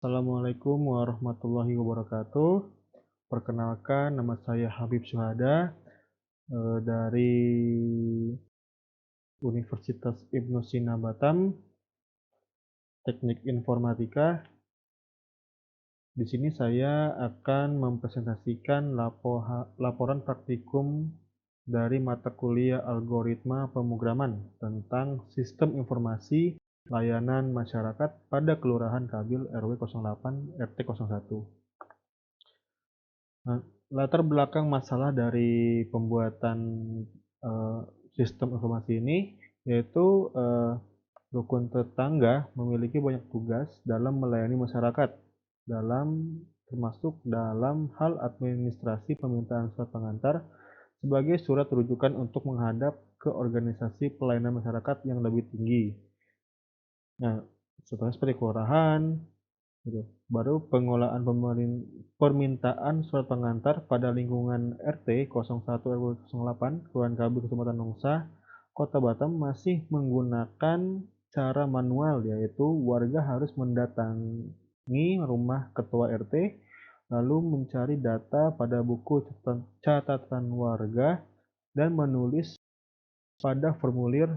Assalamualaikum warahmatullahi wabarakatuh. Perkenalkan, nama saya Habib Syuhada dari Universitas Ibnu Sina Batam, Teknik Informatika. Di sini saya akan mempresentasikan laporan praktikum dari mata kuliah Algoritma Pemrograman tentang Sistem Informasi Layanan Masyarakat pada Kelurahan Kabil RW 08 RT 01. Nah, latar belakang masalah dari pembuatan eh, sistem informasi ini yaitu rukun tetangga memiliki banyak tugas dalam melayani masyarakat, termasuk dalam hal administrasi permintaan surat pengantar sebagai surat rujukan untuk menghadap ke organisasi pelayanan masyarakat yang lebih tinggi. Nah, contohnya seperti kelurahan, gitu. Baru pengolahan permintaan surat pengantar pada lingkungan RT 01 RW 08 Kelurahan Kabil Kecamatan Nongsa, Kota Batam masih menggunakan cara manual, yaitu warga harus mendatangi rumah ketua RT lalu mencari data pada buku catatan warga dan menulis pada formulir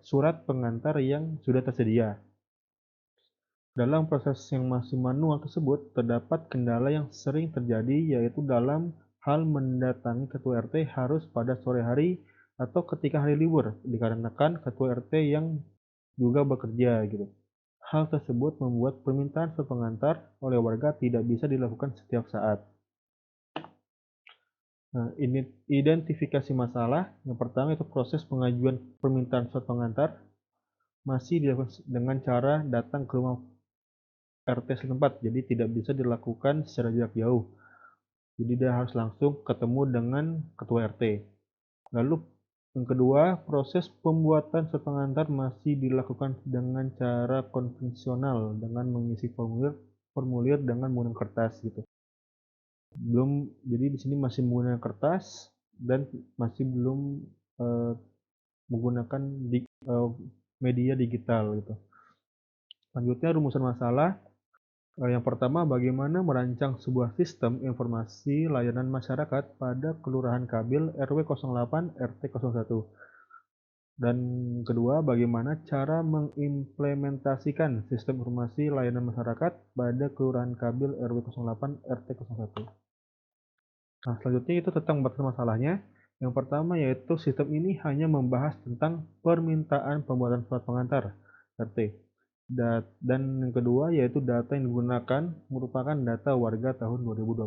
surat pengantar yang sudah tersedia. Dalam proses yang masih manual tersebut, terdapat kendala yang sering terjadi, yaitu dalam hal mendatangi ketua RT harus pada sore hari atau ketika hari libur, dikarenakan ketua RT yang juga bekerja gitu. Hal tersebut membuat permintaan surat pengantar oleh warga tidak bisa dilakukan setiap saat. Nah, ini identifikasi masalah. Yang pertama itu proses pengajuan permintaan surat pengantar masih dilakukan dengan cara datang ke rumah RT setempat, jadi tidak bisa dilakukan secara jarak jauh. Jadi dia harus langsung ketemu dengan ketua RT. Lalu yang kedua, proses pembuatan surat pengantar masih dilakukan dengan cara konvensional dengan mengisi formulir dengan menggunakan kertas gitu. Jadi di sini masih menggunakan kertas dan masih belum eh, menggunakan media digital gitu. Selanjutnya rumusan masalah. Yang pertama, bagaimana merancang sebuah sistem informasi layanan masyarakat pada Kelurahan Kabil RW 08 RT 01. Dan kedua, bagaimana cara mengimplementasikan sistem informasi layanan masyarakat pada Kelurahan Kabil RW 08 RT 01. Nah, selanjutnya itu tentang batasan masalahnya. Yang pertama yaitu sistem ini hanya membahas tentang permintaan pembuatan surat pengantar RT. Dan yang kedua yaitu data yang digunakan merupakan data warga tahun 2020.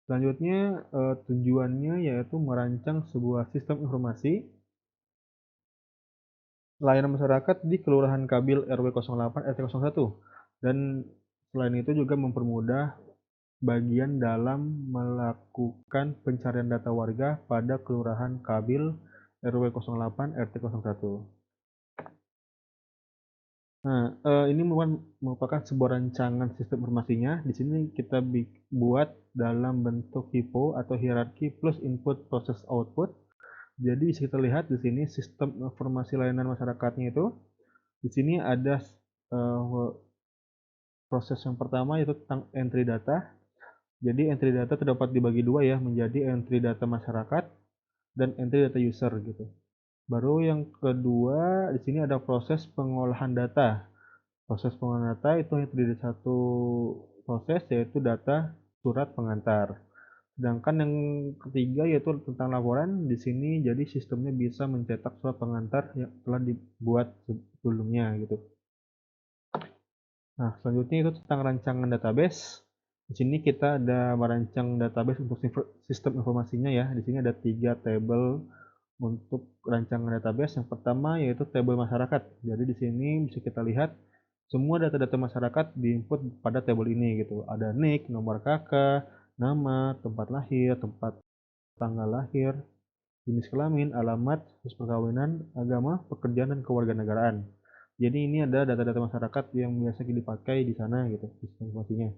Selanjutnya tujuannya yaitu merancang sebuah sistem informasi layanan masyarakat di Kelurahan Kabil RW 08 RT 01 dan selain itu juga mempermudah bagian dalam melakukan pencarian data warga pada Kelurahan Kabil RW 08 RT 01. Nah, ini merupakan sebuah rancangan sistem informasinya. Di sini kita buat dalam bentuk HIPO atau hierarki plus input proses output. Jadi bisa kita lihat di sini sistem informasi layanan masyarakatnya itu. Di sini ada proses yang pertama yaitu tentang entry data. Jadi entry data terdapat dibagi dua ya, menjadi entry data masyarakat dan entry data user gitu. Baru yang kedua di sini ada proses pengolahan data. Proses pengolahan data itu hanya terdiri dari satu proses yaitu data surat pengantar. Sedangkan yang ketiga yaitu tentang laporan. Di sini jadi sistemnya bisa mencetak surat pengantar yang telah dibuat sebelumnya gitu. Nah, selanjutnya itu tentang rancangan database. Di sini kita ada merancang database untuk sistem informasinya ya. Di sini ada 3 tabel untuk rancangan database. Yang pertama yaitu tabel masyarakat. Jadi di sini bisa kita lihat semua data-data masyarakat diinput pada tabel ini gitu. Ada NIK, nomor KK, nama, tempat lahir, tempat tanggal lahir, jenis kelamin, alamat, status perkawinan, agama, pekerjaan, dan kewarganegaraan. Jadi ini ada data-data masyarakat yang biasa dipakai di sana gitu, sistem informasinya.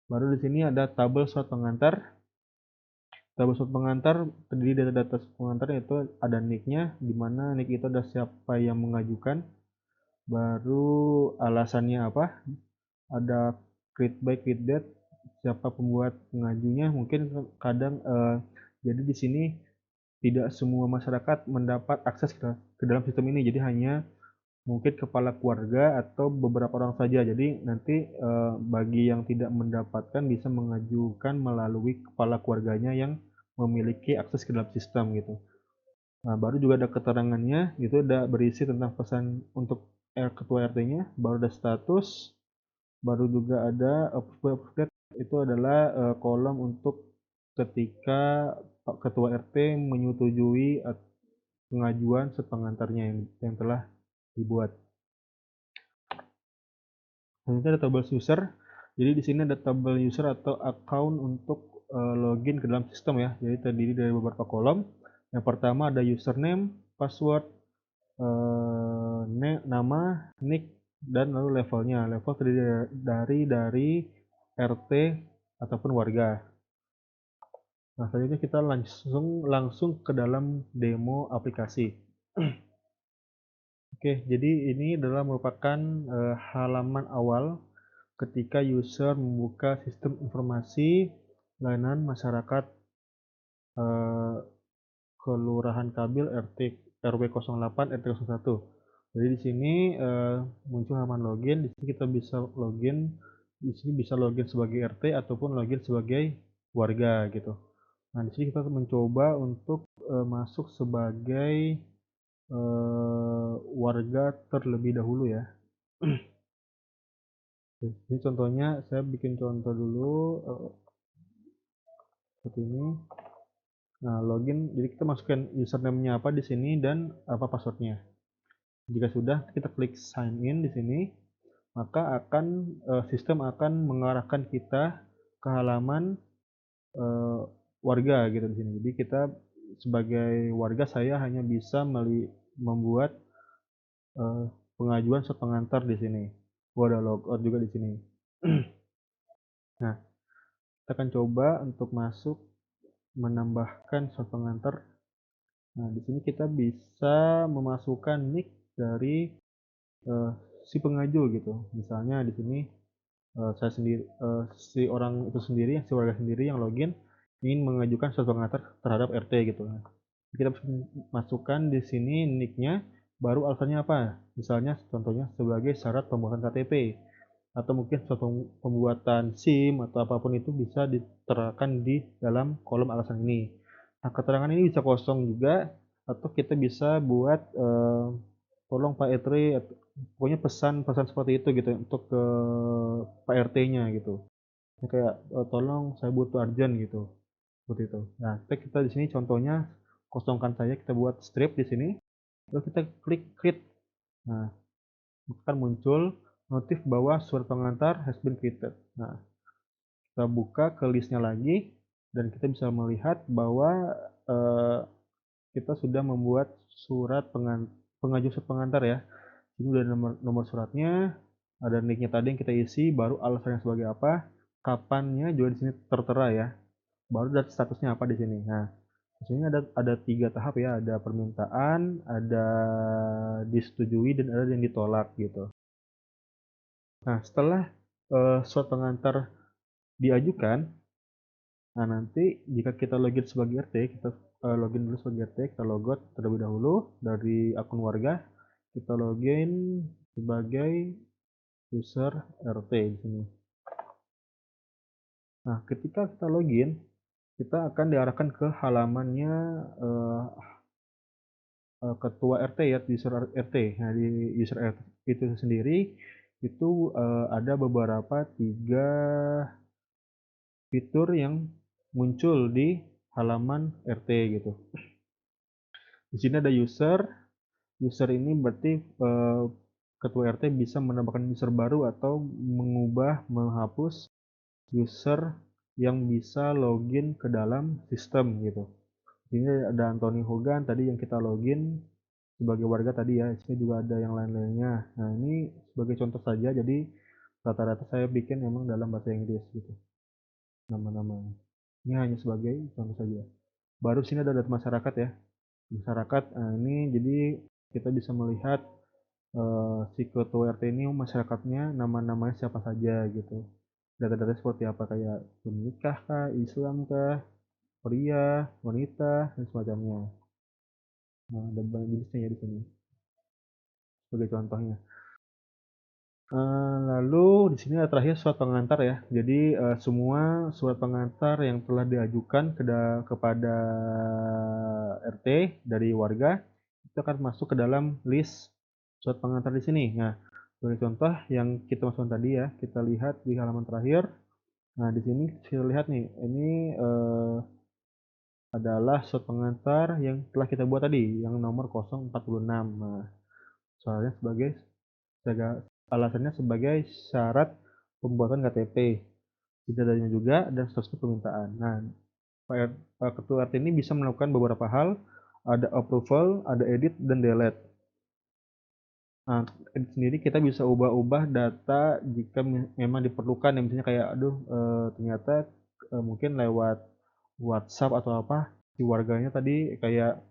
Baru di sini ada tabel surat pengantar. Tabel surat pengantar terdiri dari data surat pengantar yaitu ada NIK-nya, di mana NIK itu ada siapa yang mengajukan, baru alasannya apa, ada create by, create that, siapa pembuat pengajunya, mungkin kadang, jadi di sini tidak semua masyarakat mendapat akses ke dalam sistem ini, jadi hanya mungkin kepala keluarga atau beberapa orang saja. Jadi nanti, bagi yang tidak mendapatkan bisa mengajukan melalui kepala keluarganya yang memiliki akses ke dalam sistem gitu. Nah, baru juga ada keterangannya, itu ada berisi tentang pesan untuk ketua RT-nya, baru ada status, baru juga ada approve, itu adalah kolom untuk ketika Pak Ketua RT menyetujui pengajuan pengantarnya yang telah dibuat. Selanjutnya ada tabel user. Jadi di sini ada tabel user atau account untuk login ke dalam sistem ya. Jadi terdiri dari beberapa kolom. Yang pertama ada username, password, nama, nick, dan lalu levelnya. Level terdiri dari RT ataupun warga. Nah, selanjutnya kita langsung ke dalam demo aplikasi. Oke, jadi ini adalah merupakan halaman awal ketika user membuka sistem informasi layanan masyarakat Kelurahan Kabil RT RW 08 RT 01. Jadi di sini muncul halaman login, di sini kita bisa login, di sini bisa login sebagai RT ataupun login sebagai warga gitu. Nah, di sini kita mencoba untuk masuk sebagai warga terlebih dahulu ya. Ini contohnya saya bikin contoh dulu seperti ini. Nah, login, jadi kita masukkan username-nya apa di sini dan apa passwordnya. Jika sudah, kita klik sign in di sini, maka sistem akan mengarahkan kita ke halaman warga gitu di sini. Jadi kita sebagai warga, saya hanya bisa membuat pengajuan pengantar di sini. Gua ada logout juga di sini. Nah, kita akan coba untuk masuk menambahkan pengantar. Nah, di sini kita bisa memasukkan nick dari si pengaju gitu. Misalnya di sini saya sendiri, si orang itu sendiri, si warga sendiri yang login ingin mengajukan suatu pengantar terhadap RT gitu. Nah, kita masukkan di sini nicknya, baru alasannya apa? Misalnya contohnya sebagai syarat pembuatan KTP atau mungkin suatu pembuatan SIM atau apapun itu bisa diterapkan di dalam kolom alasan ini. Nah, keterangan ini bisa kosong juga atau kita bisa buat tolong Pak RT, pokoknya pesan-pesan seperti itu gitu untuk ke Pak RT-nya gitu. Kayak tolong saya butuh urgent gitu. Seperti itu. Nah, kita di sini contohnya kosongkan saja, kita buat strip di sini. Lalu kita klik create. Nah, akan muncul notif bahwa surat pengantar has been created. Nah, kita buka ke listnya lagi dan kita bisa melihat bahwa eh, kita sudah membuat surat pengaju surat pengantar ya. Ini udah nomor suratnya, ada nicknya tadi yang kita isi, baru alasannya sebagai apa, kapannya juga di sini tertera ya. Baru dan statusnya apa di sini. Nah, di sini ada 3 tahap ya, ada permintaan, ada disetujui dan ada yang ditolak gitu. Nah, setelah surat pengantar diajukan, nah nanti jika kita login sebagai RT, kita login dulu sebagai RT, kita logout terlebih dahulu dari akun warga, kita login sebagai user RT di sini. Nah, ketika kita login, kita akan diarahkan ke halamannya ketua RT ya, user RT. Nah, di user RT itu sendiri itu ada beberapa 3 fitur yang muncul di halaman RT gitu. Di sini ada user. User ini berarti ketua RT bisa menambahkan user baru atau mengubah, menghapus user yang bisa login ke dalam sistem gitu. Ini ada Anthony Hogan tadi yang kita login sebagai warga tadi ya. Sini juga ada yang lain-lainnya. Nah, ini sebagai contoh saja, jadi rata-rata saya bikin memang dalam bahasa Inggris gitu nama-namanya. Ini hanya sebagai contoh saja. Baru sini ada data masyarakat ya. Masyarakat, nah ini jadi kita bisa melihat si ketua RT ini masyarakatnya nama-namanya siapa saja gitu. Data-data seperti apa kayak menikah kah, Islam kah, pria, wanita, dan semacamnya. Nah, ada banyak jenisnya ya di sini sebagai contohnya. Lalu di sini ada terakhir surat pengantar ya. Jadi, semua surat pengantar yang telah diajukan kepada RT dari warga, itu akan masuk ke dalam list surat pengantar di sini. Nah, sebagai contoh yang kita masukkan tadi ya, kita lihat di halaman terakhir. Nah, di sini kita lihat nih, ini, adalah surat pengantar yang telah kita buat tadi, yang nomor 046. Nah, soalnya sebagai alasannya sebagai syarat pembuatan KTP, tidak adanya juga dan seterusnya permintaan. Nah, Ketua RT ini bisa melakukan beberapa hal, ada approval, ada edit, dan delete. Nah, edit sendiri kita bisa ubah-ubah data jika memang diperlukan ya, misalnya kayak aduh, ternyata, mungkin lewat WhatsApp atau apa, si warganya tadi kayak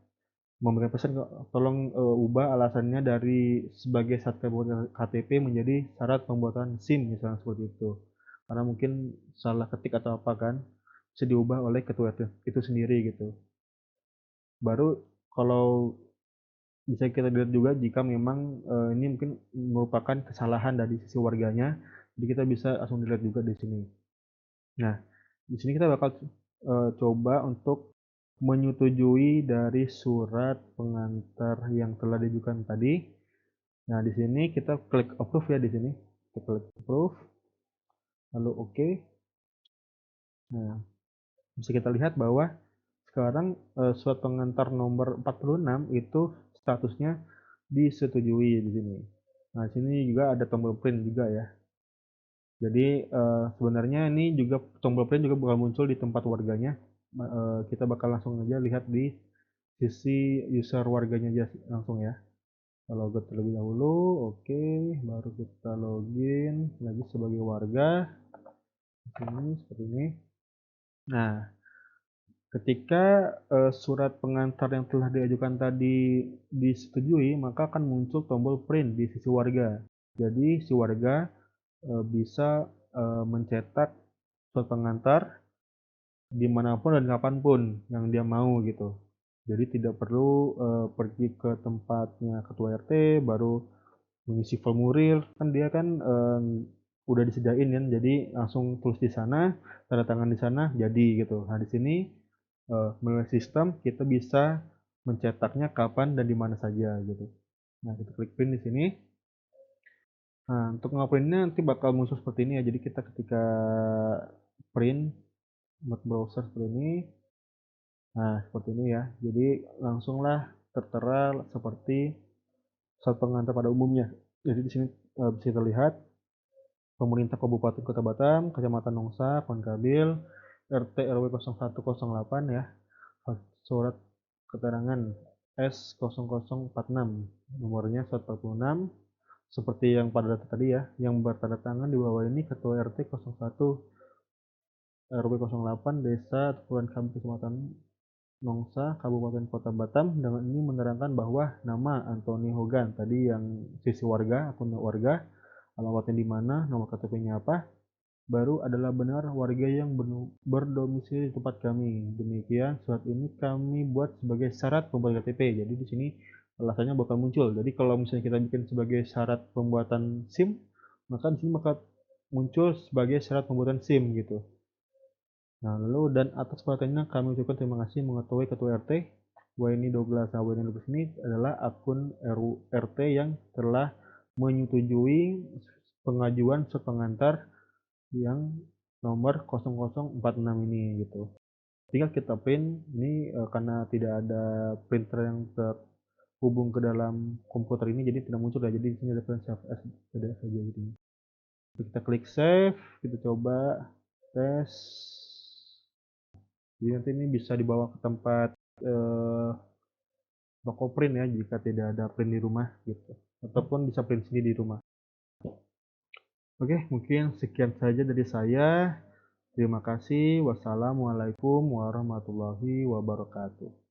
memberikan pesan tolong, ubah alasannya dari sebagai syarat pembuatan KTP menjadi syarat pembuatan SIM misalnya seperti itu. Karena mungkin salah ketik atau apa kan, bisa diubah oleh ketua itu sendiri gitu. Baru kalau bisa kita lihat juga jika memang, ini mungkin merupakan kesalahan dari sisi warganya, jadi kita bisa langsung dilihat juga di sini. Nah, di sini kita bakal, coba untuk menyetujui dari surat pengantar yang telah diajukan tadi. Nah, di sini kita klik approve ya di sini. Kita klik approve, lalu oke. Nah, bisa kita lihat bahwa sekarang, surat pengantar nomor 46 itu statusnya disetujui di sini. Nah, di sini juga ada tombol print juga ya. Jadi, sebenarnya ini juga tombol print juga bakal muncul di tempat warganya. Kita bakal langsung aja lihat di sisi user warganya aja langsung ya. Kita logout terlebih dahulu, oke, baru kita login lagi sebagai warga. Ini seperti ini. Nah, ketika surat pengantar yang telah diajukan tadi disetujui, maka akan muncul tombol print di sisi warga. Jadi si warga bisa mencetak surat pengantar dimanapun dan kapanpun yang dia mau gitu. Jadi tidak perlu pergi ke tempatnya ketua RT baru mengisi formulir, kan dia kan udah disediain kan, jadi langsung tulis di sana, tanda tangan di sana, jadi gitu. Nah, di sini melalui sistem kita bisa mencetaknya kapan dan di mana saja gitu. Nah, kita klik print di sini. Nah, untuk ngeprintnya nanti bakal muncul seperti ini ya. Jadi kita ketika print mode browser seperti ini. Nah, seperti ini ya. Jadi langsunglah tertera seperti surat pengantar pada umumnya. Jadi di sini bisa terlihat pemerintah Kabupaten Kota Batam, Kecamatan Nongsa, Konkabil, RT RW 0108 ya. Surat keterangan S0046, nomornya 146, seperti yang pada data tadi ya, yang bertanda tangan di bawah ini Ketua RT 01 RW 08 Desa Tukuran Kampi Kecamatan Nongsa, Kabupaten Kota Batam, dengan ini menerangkan bahwa nama Anthony Hogan tadi yang sisi warga, akun warga, alamatnya di mana, nomor KTP-nya apa, baru adalah benar warga yang berdomisili di tempat kami. Demikian surat ini kami buat sebagai syarat pembuatan KTP. Jadi di sini alasannya bakal muncul. Jadi kalau misalnya kita bikin sebagai syarat pembuatan SIM, maka di sini bakal muncul sebagai syarat pembuatan SIM gitu. Nah, lalu dan atas perhatiannya kami ucapkan terima kasih mengetahui Ketua RT Waini Douglas. Nah, Waini Douglas ini adalah akun RT yang telah menyetujui pengajuan surat pengantar yang nomor 0046 ini gitu. Tinggal kita print ini karena tidak ada printer yang terhubung ke dalam komputer ini jadi tidak muncul ya. Jadi di sini ada print save as PDF saja gitu. Kita klik save, kita coba tes. Jadi nanti ini bisa dibawa ke tempat toko print ya jika tidak ada print di rumah gitu. Ataupun bisa print sendiri di rumah. Oke, mungkin sekian saja dari saya. Terima kasih. Wassalamualaikum warahmatullahi wabarakatuh.